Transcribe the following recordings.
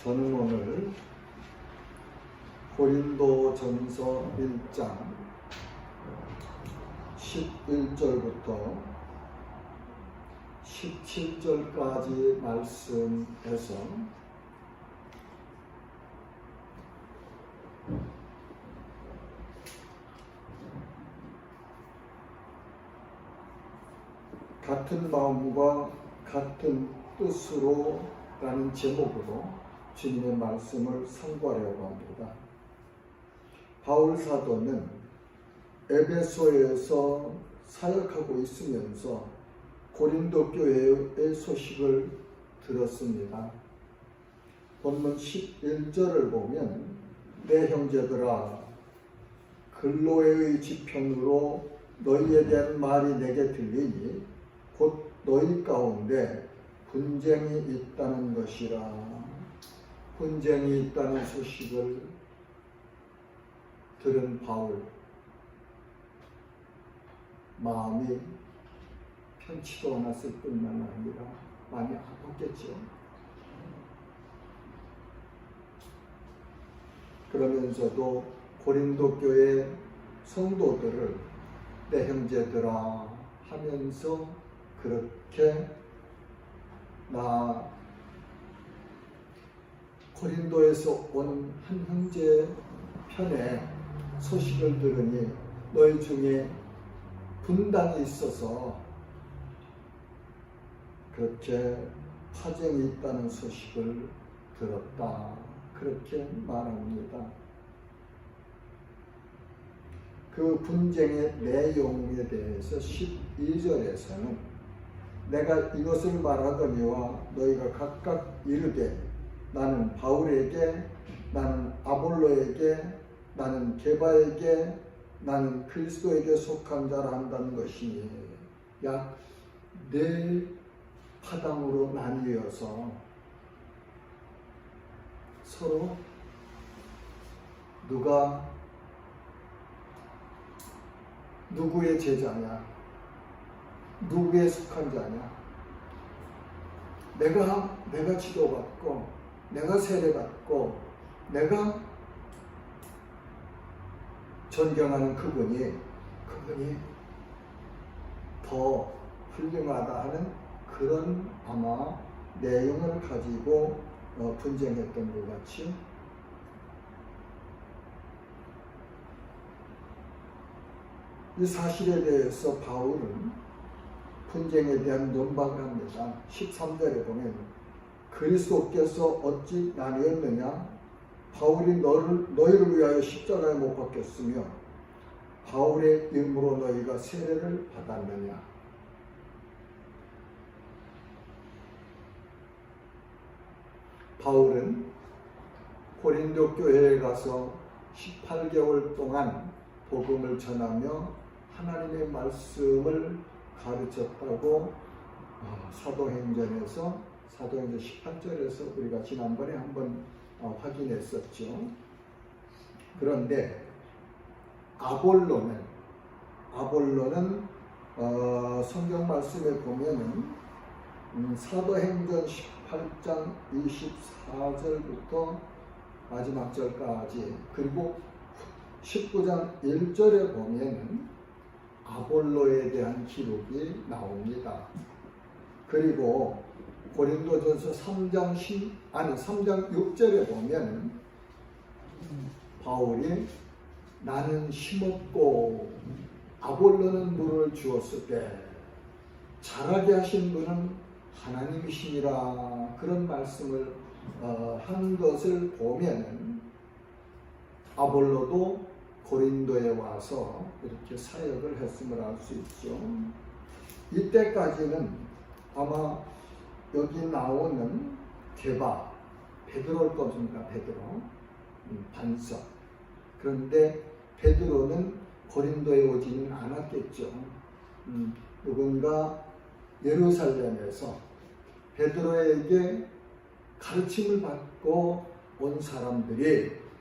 저는 오늘 고린도전서 1장 11절부터 17절까지 말씀에서 같은 마음과 같은 뜻으로 라는 제목으로 주님의 말씀을 선고하려고 합니다. 바울 사도는 에베소에서 사역하고 있으면서 고린도 교회의 소식을 들었습니다. 본문 11절을 보면 내 형제들아 글로에의 지편으로 너희에 대한 말이 내게 들리니 곧 너희 가운데 분쟁이 있다는 것이라. 분쟁이 있다는 소식을 들은 바울, 마음이 편치도 않았을 뿐만 아니라 많이 아팠겠죠. 그러면서도 고린도 교회 성도들을 내 형제들아 하면서 그렇게 고린도에서 온 한 형제 편에 소식을 들으니 너희 중에 분당이 있어서 그렇게 파쟁이 있다는 소식을 들었다. 그렇게 말합니다. 그 분쟁의 내용에 대해서 12절에서는 내가 이것을 말하거니와 너희가 각각 이르되 나는 바울에게, 나는 아볼로에게, 나는 게바에게, 나는 그리스도에게 속한 자라 한다는 것이니 약 4파당으로 나뉘어서 서로 누가 누구의 제자냐, 누구에 속한 자냐, 내가 지도받고 내가 세례받고 내가 존경하는 그분이 더 훌륭하다 하는 그런 아마 내용을 가지고 분쟁했던 것 같이 이 사실에 대해서 바울은 분쟁에 대한 논박을 합니다. 13절에 보면 그리스도께서 어찌 나뉘었느냐? 바울이 너희를 위하여 십자가에 못 박혔으며 바울의 이름으로 너희가 세례를 받았느냐? 바울은 고린도 교회에 가서 18개월 동안 복음을 전하며 하나님의 말씀을 가르쳤다고 사도행전 18절에서 우리가 지난번에 한번 확인했었죠. 그런데 아볼로는 성경 말씀에 보면은 사도행전 18장 24절부터 마지막 절까지 그리고 19장 1절에 보면은 아볼로에 대한 기록이 나옵니다. 그리고 고린도전서 3장 6절에 보면 바울이 나는 심었고 아볼로는 물을 주었을 때 자라게 하신 분은 하나님이시니라 그런 말씀을 한 것을 보면 아볼로도 고린도에 와서 이렇게 사역을 했음을 알 수 있죠. 이때까지는 아마 여기 나오는 게바, 베드로일 겁니다. 베드로, 반석. 그런데 베드로는 고린도에 오지는 않았겠죠. 누군가 예루살렘에서 베드로에게 가르침을 받고 온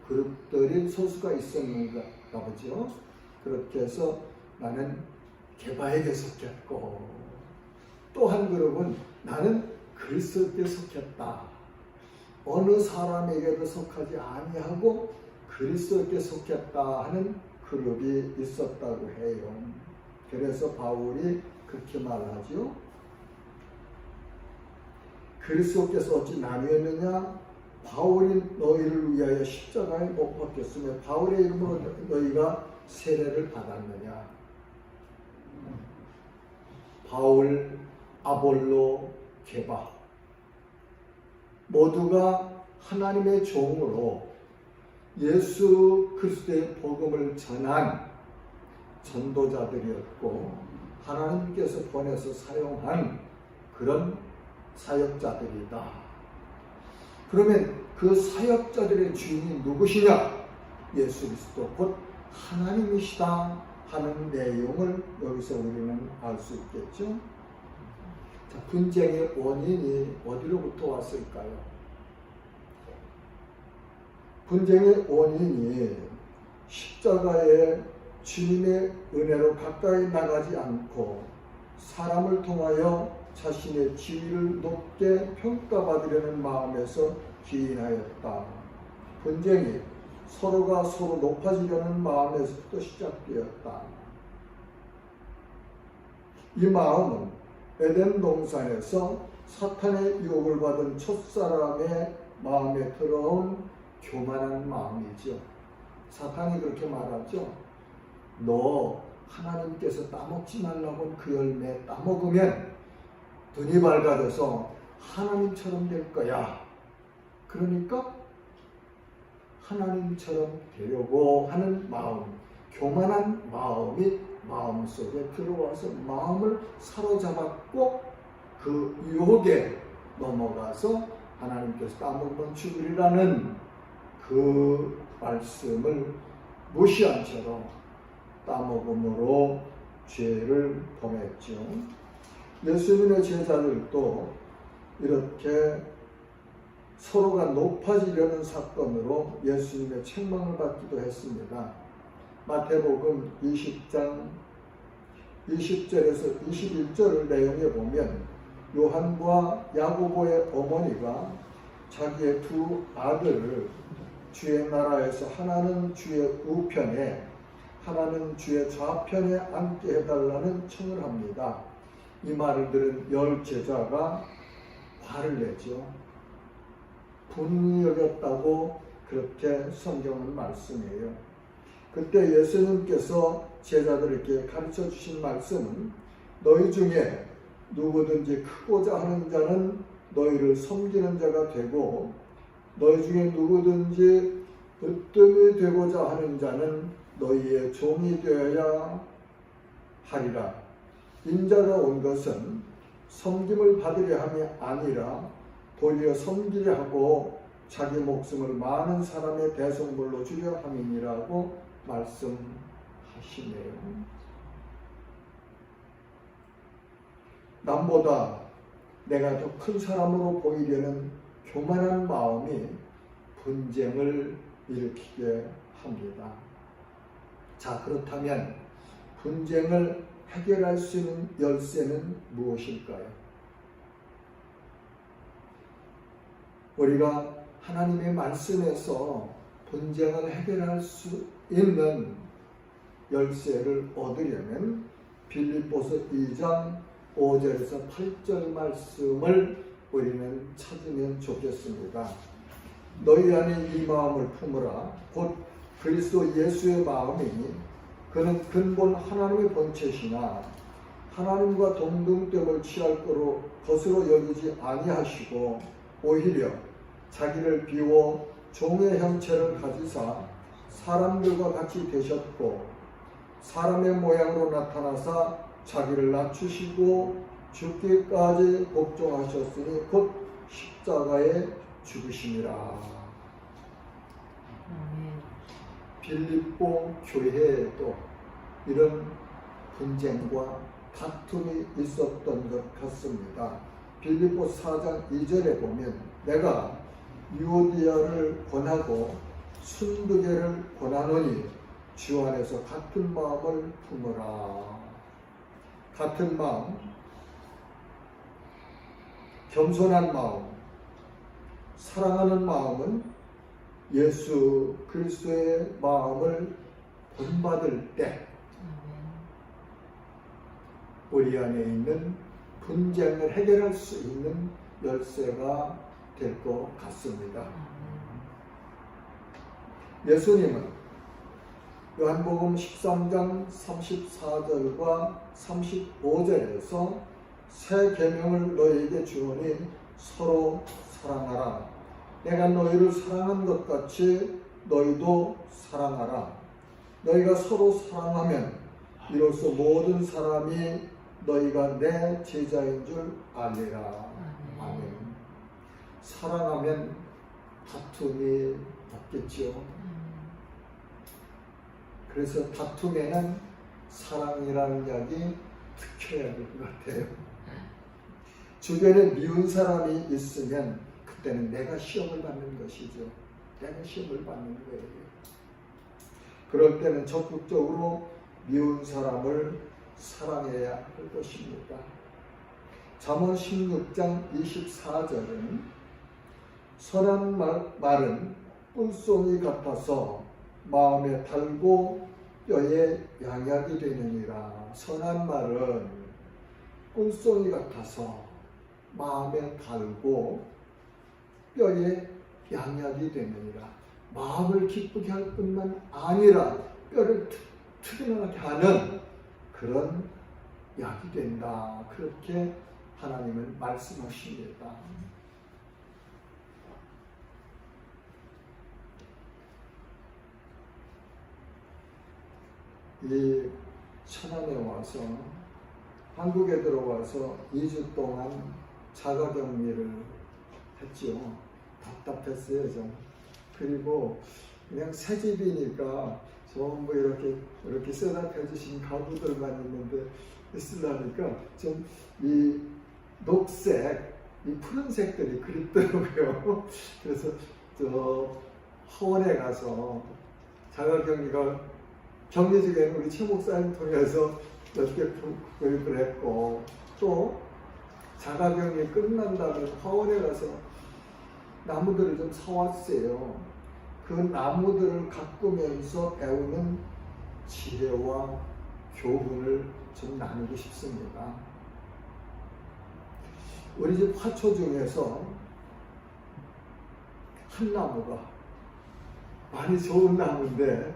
그룹들이 소수가 있었는가 보죠. 그렇게 해서 나는 게바에게 속했고 또 한 그룹은 나는 그리스도께 속했다. 어느 사람에게도 속하지 아니하고 그리스도께 속했다 하는 그룹이 있었다고 해요. 그래서 바울이 그렇게 말하죠. 그리스도께서 어찌 나뉘었느냐? 바울이 너희를 위하여 십자가에 못 박혔으며 바울의 이름으로 너희가 세례를 받았느냐? 바울, 아볼로, 게바 모두가 하나님의 종으로 예수 그리스도의 복음을 전한 전도자들이었고 하나님께서 보내서 사용한 그런 사역자들이다. 그러면 그 사역자들의 주인이 누구시냐? 예수 그리스도 곧 하나님이시다 하는 내용을 여기서 우리는 알 수 있겠죠. 자, 분쟁의 원인이 어디로부터 왔을까요? 분쟁의 원인이 십자가의 주님의 은혜로 가까이 나가지 않고 사람을 통하여 자신의 지위를 높게 평가받으려는 마음에서 기인하였다. 분쟁이 서로가 서로 높아지려는 마음에서부터 시작되었다. 이 마음은 에덴 동산에서 사탄의 유혹을 받은 첫사람의 마음에 들어온 교만한 마음이죠. 사탄이 그렇게 말하죠. 너 하나님께서 따먹지 말라고 그 열매 따먹으면 눈이 밝아져서 하나님처럼 될 거야. 그러니까 하나님처럼 되려고 하는 마음, 교만한 마음이 마음속에 들어와서 마음을 사로잡았고 그 유혹에 넘어가서 하나님께서 따먹으면 죽으리라는 그 말씀을 무시한 채로 따먹음으로 죄를 범했죠. 예수님의 제자들도 이렇게 서로가 높아지려는 사건으로 예수님의 책망을 받기도 했습니다. 마태복음 20장 20절에서 21절 내용에 보면 요한과 야고보의 어머니가 자기의 두 아들을 주의 나라에서 하나는 주의 우편에 하나는 주의 좌편에 앉게 해달라는 청을 합니다. 이 말을 들은 열 제자가 화를 내죠. 분이 여겼다고 그렇게 성경은 말씀해요. 그때 예수님께서 제자들에게 가르쳐 주신 말씀은 너희 중에 누구든지 크고자 하는 자는 너희를 섬기는 자가 되고 너희 중에 누구든지 으뜸이 되고자 하는 자는 너희의 종이 되어야 하리라. 인자가 온 것은 섬김을 받으려 함이 아니라 도리어 섬기려 하고 자기 목숨을 많은 사람의 대성물로 주려 함이니라고 말씀하시네요. 남보다 내가 더 큰 사람으로 보이려는 교만한 마음이 분쟁을 일으키게 합니다. 자, 그렇다면 분쟁을 해결할 수 있는 열쇠는 무엇일까요? 우리가 하나님의 말씀에서 분쟁을 해결할 수 있는 열쇠를 얻으려면 빌립보서 2장 5절에서 8절 말씀을 우리는 찾으면 좋겠습니다. 너희 안에 이 마음을 품으라. 곧 그리스도 예수의 마음이니 그는 근본 하나님의 본체시나 하나님과 동등됨을 취할 것으로 여기지 아니하시고 오히려 자기를 비워 종의 형체를 가지사 사람들과 같이 되셨고 사람의 모양으로 나타나사 자기를 낮추시고 죽기까지 복종하셨으니 곧 십자가에 죽으심이라. 빌립보 교회에도 이런 분쟁과 다툼이 있었던 것 같습니다. 빌립보 4장 2절에 보면 내가 유오디아를 권하고 순두개를 권하노니 주 안에서 같은 마음을 품으라. 같은 마음, 겸손한 마음, 사랑하는 마음은 예수 그리스도의 마음을 본받을 때 우리 안에 있는 분쟁을 해결할 수 있는 열쇠가 될 것 같습니다. 예수님은 요한복음 13장 34절과 35절에서 새 계명을 너희에게 주오니 서로 사랑하라. 내가 너희를 사랑한 것 같이 너희도 사랑하라. 너희가 서로 사랑하면 이로써 모든 사람이 너희가 내 제자인 줄 알리라. 아멘. 사랑하면 다툼이 없겠지요. 그래서 다툼에는 사랑이라는 약이 특효약일 것 같아요. 주변에 미운 사람이 있으면 그때는 내가 시험을 받는 것이죠. 내가 시험을 받는 거예요. 그럴 때는 적극적으로 미운 사람을 사랑해야 할 것입니다. 잠언 16장 24절은 선한 말은 꿀송이 같아서 마음에 달고 뼈에 양약이 되느니라. 선한 말은 꿀송이 같아서 마음에 달고 뼈에 양약이 되느니라. 마음을 기쁘게 할 뿐만 아니라 뼈를 튼튼하게 하는 그런 약이 된다. 그렇게 하나님은 말씀하십니다. 이 천안에 와서 한국에 들어와서 2주 동안 자가격리를 했죠. 답답했어요, 좀. 그리고 그냥 새 집이니까 전부 이렇게 셋업해 주신 가구들만 있는데 있으려니까 좀 이 녹색, 이 푸른색들이 그립더라고요. 그래서 저 하원에 가서 자가격리가 격리 중에는 우리 최 목사님 통해서 몇 개 교육을 했고, 또 자가격리 끝난 다음에 하원에 가서 나무들을 좀 사왔어요. 그 나무들을 가꾸면서 배우는 지혜와 교훈을 좀 나누고 싶습니다. 우리 집 화초 중에서 한 나무가 많이 좋은 나무인데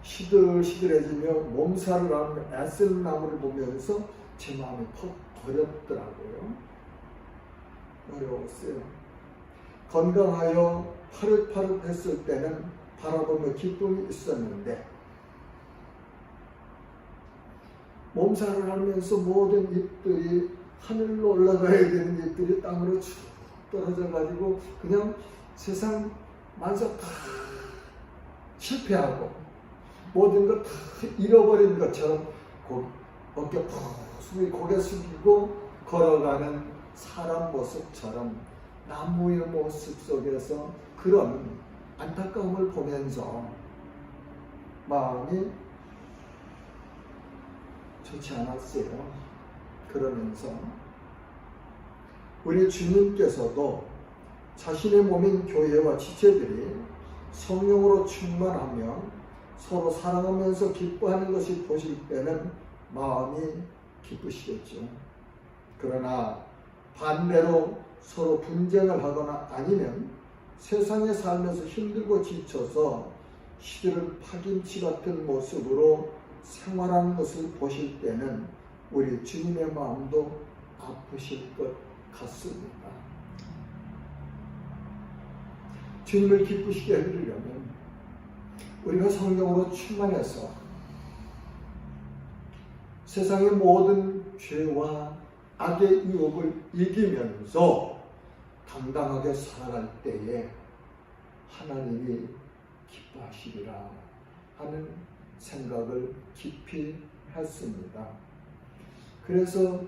시들시들해지며 몸살을 하는 애쓰는 나무를 보면서 제 마음이 퍽 어렵더라고요. 어려웠어요. 건강하여 파릇파릇했을 때는 바라보며 기쁨이 있었는데 몸살을 하면서 모든 잎들이 하늘로 올라가야 되는 잎들이 땅으로 쭉 떨어져 가지고 그냥 세상 만사 다 실패하고 모든 걸 다 잃어버린 것처럼 어깨 푹 숙이고 고개 숙이고 걸어가는 사람 모습처럼 나무의 모습 속에서 그런 안타까움을 보면서 마음이 좋지 않았어요. 그러면서 우리 주님께서도 자신의 몸인 교회와 지체들이 성령으로 충만하며 서로 사랑하면서 기뻐하는 것을 보실 때는 마음이 기쁘시겠죠. 그러나 반대로 서로 분쟁을 하거나 아니면 세상에 살면서 힘들고 지쳐서 시들은 파김치 같은 모습으로 생활하는 것을 보실 때는 우리 주님의 마음도 아프실 것 같습니다. 주님을 기쁘시게 해드리려면 우리가 성령으로 충만해서 세상의 모든 죄와 악의 유혹을 이기면서 당당하게 살아갈 때에 하나님이 기뻐하시리라 하는 생각을 깊이 했습니다. 그래서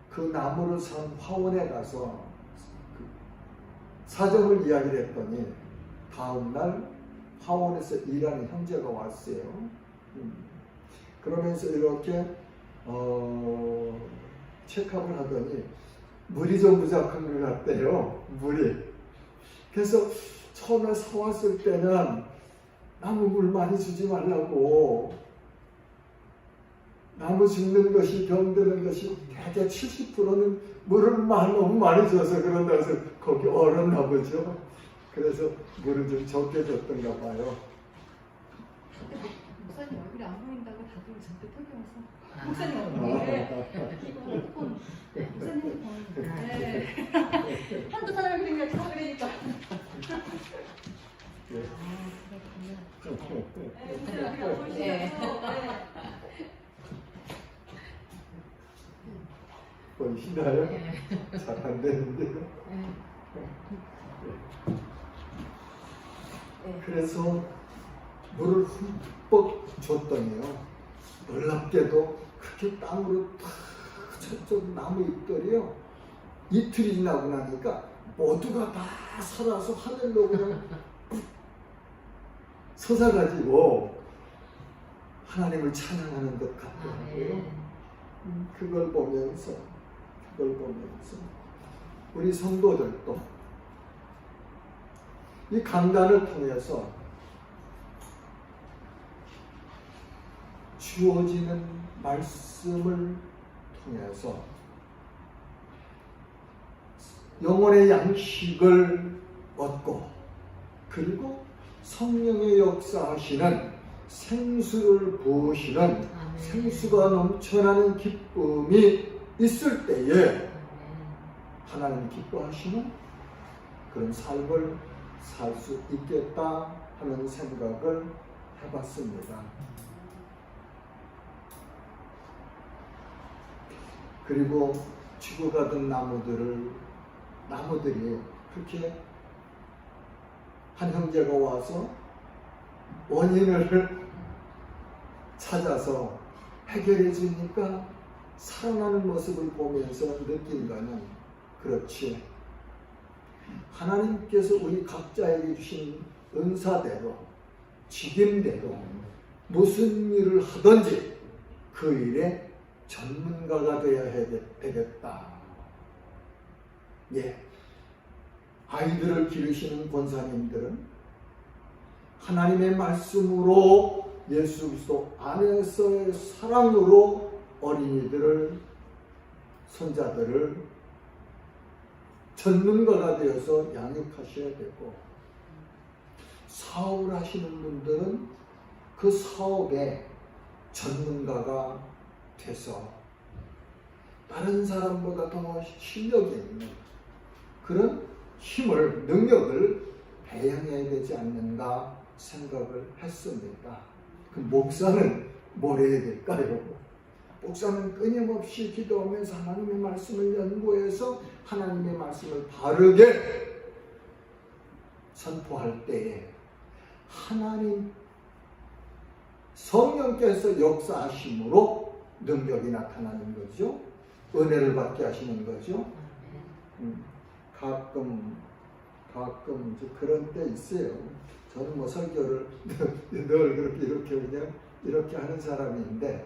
그 나무를 산 화원에 가서 사정을 이야기를 했더니 다음날 화원에서 일하는 형제가 왔어요. 그러면서 이렇게 체크업을 하더니 물이 좀 부족한 것 같대요. 물이. 그래서 처음에 사왔을 때는 나무 물 많이 주지 말라고, 나무 죽는 것이 병드는 것이 대개 70%는 물을 너무 많이 줘서 그런다 해서 거기 얼었나 보죠. 그래서 물을 좀 적게 줬던가 봐요. 목사님 얼굴이 안 보인다고 다들 저한테 털려와서 목사님 얼굴에 이거 핸드폰 목사님 핸드폰 네. 한두 사람을 그냥 다 그러니까 네. 보이시나요? 잘 안 되는데요. 그래서 물을 흠뻑 줬더니요, 놀랍게도 그렇게 땅으로 탁 저쪽 나무 잎들이요, 이틀이 지나고 나니까 모두가 다 살아서 하늘로 그냥 솟아가지고 하나님을 찬양하는 것 같더라고요. 그걸 보면서 우리 성도들도 이 강단을 통해서 주어지는 말씀을 통해서 영혼의 양식을 얻고, 그리고 성령의 역사하시는 생수를 부으시는 생수가 넘쳐나는 기쁨이 있을 때에 하나님 기뻐하시는 그런 삶을 살 수 있겠다 하는 생각을 해봤습니다. 그리고 죽어가던 나무들이 그렇게 한 형제가 와서 원인을 찾아서 해결해 주니까 살아나는 모습을 보면서 느낀 거는, 그렇지, 하나님께서 우리 각자에게 주신 은사대로, 직임대로 무슨 일을 하든지 그 일에 전문가가 되어야 되겠다. 예, 아이들을 기르시는 권사님들은 하나님의 말씀으로, 예수 그리스도 안에서의 사랑으로 어린이들을, 손자들을 전문가가 되어서 양육하셔야 되고, 사업을 하시는 분들은 그 사업의 전문가가 돼서 다른 사람보다 더 실력이 있는 그런 힘을, 능력을 배양해야 되지 않는가 생각을 했습니다. 그 목사는 뭘 해야 될까요? 목사는 끊임없이 기도하면서 하나님의 말씀을 연구해서 하나님의 말씀을 바르게 선포할 때에 하나님 성령께서 역사하심으로 능력이 나타나는 거죠. 은혜를 받게 하시는 거죠. 가끔 그런 때 있어요. 저는 뭐 설교를 늘 그렇게 그냥 이렇게 하는 사람인데,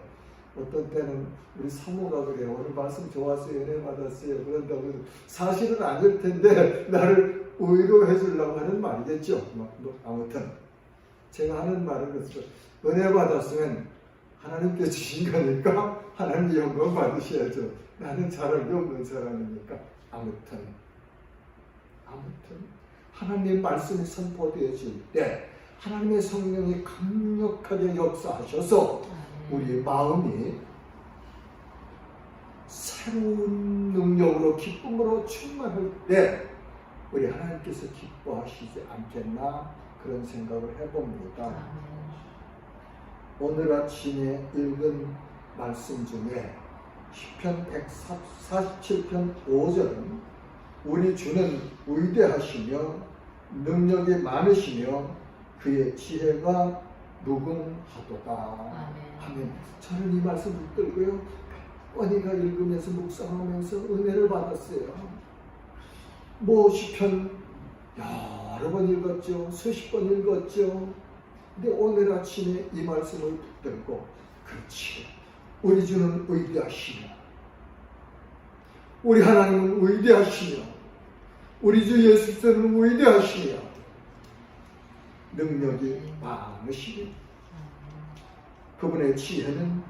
어떤 때는 우리 사모가 그래요. 오늘 말씀 좋았어요, 은혜 받았어요, 그런다고. 사실은 아닐 텐데 나를 위로해 주려고 하는 말이겠죠. 아무튼 제가 하는 말은 그렇죠. 은혜 받았으면 하나님께 주신 거니까 하나님 영광 받으셔야죠. 나는 잘할 게 없는 사람이니까. 아무튼 하나님의 말씀이 선포되어질 때 하나님의 성령이 강력하게 역사하셔서 우리 마음이 새로운 능력으로, 기쁨으로 충만할 때 우리 하나님께서 기뻐하시지 않겠나, 그런 생각을 해봅니다. 오늘 아침에 읽은 말씀 중에 시편 147편 5절은 우리 주는 위대하시며 능력이 많으시며 그의 지혜가 무궁하도다. 아멘. 저는 이 말씀 붙들고요, 언니가 읽으면서 묵상하면서 은혜를 받았어요. 뭐 시편 여러 번 읽었죠. 수십 번 읽었죠. 근데 오늘 아침에 이 말씀을 붙들고, 그렇지, 우리 주는 위대하시며, 우리 하나님은 위대하시며, 우리 주 예수께서는 위대하시며 능력이 많으시니 그분의 지혜는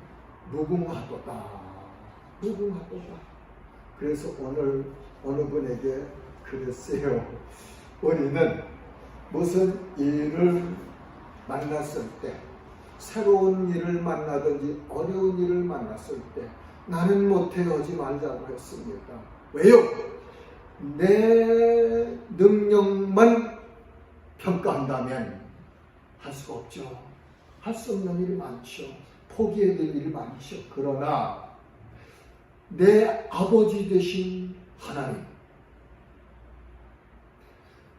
무궁하도다. 무궁하도다. 그래서 오늘 어느 분에게 그랬어요. 우리는 무슨 일을 만났을 때, 새로운 일을 만나든지 어려운 일을 만났을 때 나는 못해 하지 말자고 했습니다. 왜요? 내 능력만 평가한다면 할 수가 없죠. 할 수 없는 일이 많죠. 포기해야 될 일이 많죠. 그러나 내 아버지 되신 하나님,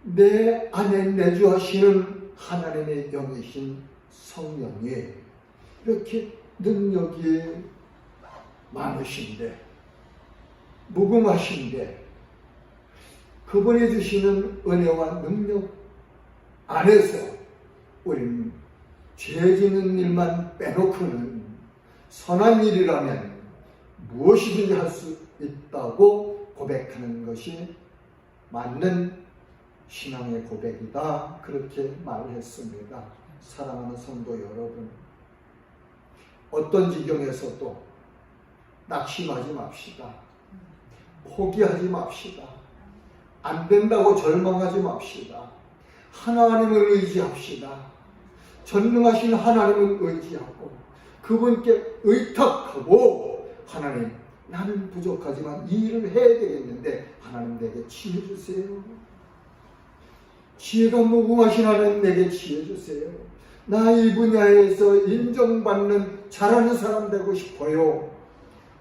내 안에 내주하시는 하나님의 영이신 성령이 이렇게 능력이 많으신데, 무궁하신데, 그분이 주시는 은혜와 능력 안에서 우리는 죄 짓는 일만 빼놓고는 선한 일이라면 무엇이든지 할 수 있다고 고백하는 것이 맞는 신앙의 고백이다. 그렇게 말했습니다. 사랑하는 성도 여러분, 어떤 지경에서도 낙심하지 맙시다. 포기하지 맙시다. 안 된다고 절망하지 맙시다. 하나님을 의지합시다. 전능하신 하나님을 의지하고 그분께 의탁하고, 하나님, 나는 부족하지만 이 일을 해야 되겠는데 하나님 내게 지혜 주세요. 지혜가 무궁하신 하나님 내게 지혜 주세요. 나 이 분야에서 인정받는 잘하는 사람 되고 싶어요.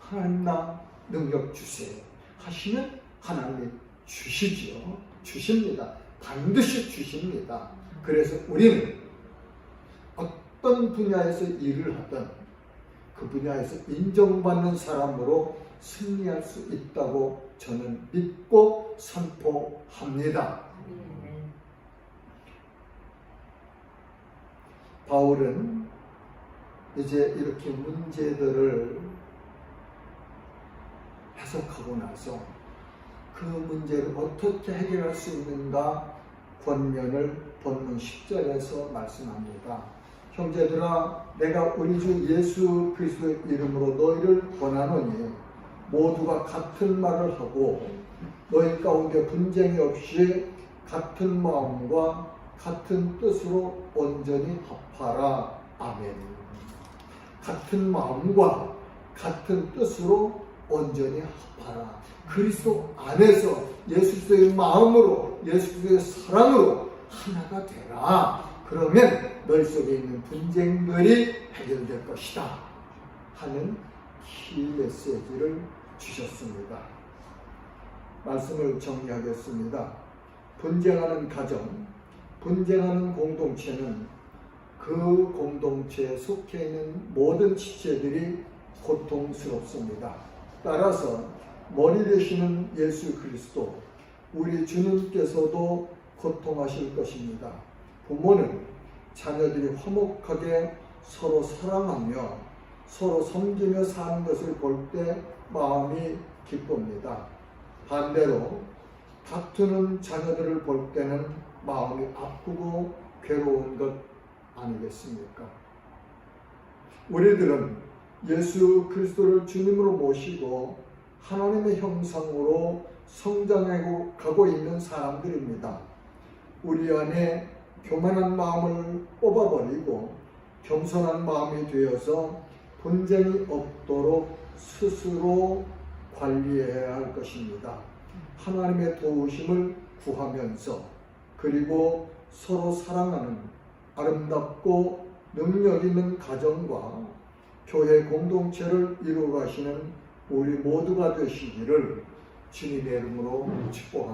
하나님 나 능력 주세요 하시면 하나님이 주시지요. 주십니다. 반드시 주십니다. 그래서 우리는 어떤 분야에서 일을 하든 그 분야에서 인정받는 사람으로 승리할 수 있다고 저는 믿고 선포합니다. 바울은 이제 이렇게 문제들을 해석하고 나서 그 문제를 어떻게 해결할 수 있는가 권면을 본문 10절에서 말씀합니다. 형제들아, 내가 우리 주 예수 그리스도의 이름으로 너희를 권하노니 모두가 같은 말을 하고 너희 가운데 분쟁이 없이 같은 마음과 같은 뜻으로 온전히 합하라. 아멘. 같은 마음과 같은 뜻으로 온전히 합하라. 그리스도 안에서 예수 그리스도의 마음으로, 예수 그리스도의 사랑으로 하나가 되라. 그러면 너희 속에 있는 분쟁들이 해결될 것이다 하는 키 메시지를 주셨습니다. 말씀을 정리하겠습니다. 분쟁하는 가정, 분쟁하는 공동체는 그 공동체에 속해 있는 모든 지체들이 고통스럽습니다. 따라서 머리 되시는 예수 그리스도, 우리 주님께서도 고통하실 것입니다. 부모는 자녀들이 화목하게 서로 사랑하며 서로 섬기며 사는 것을 볼 때 마음이 기쁩니다. 반대로 다투는 자녀들을 볼 때는 마음이 아프고 괴로운 것 아니겠습니까? 우리들은 예수 그리스도를 주님으로 모시고 하나님의 형상으로 성장하고 가고 있는 사람들입니다. 우리 안에 교만한 마음을 뽑아버리고 겸손한 마음이 되어서 분쟁이 없도록 스스로 관리해야 할 것입니다. 하나님의 도우심을 구하면서, 그리고 서로 사랑하는 아름답고 능력 있는 가정과 교회 공동체를 이루어 가시는 우리 모두가 되시기를 주님의 이름으로 축복합니다.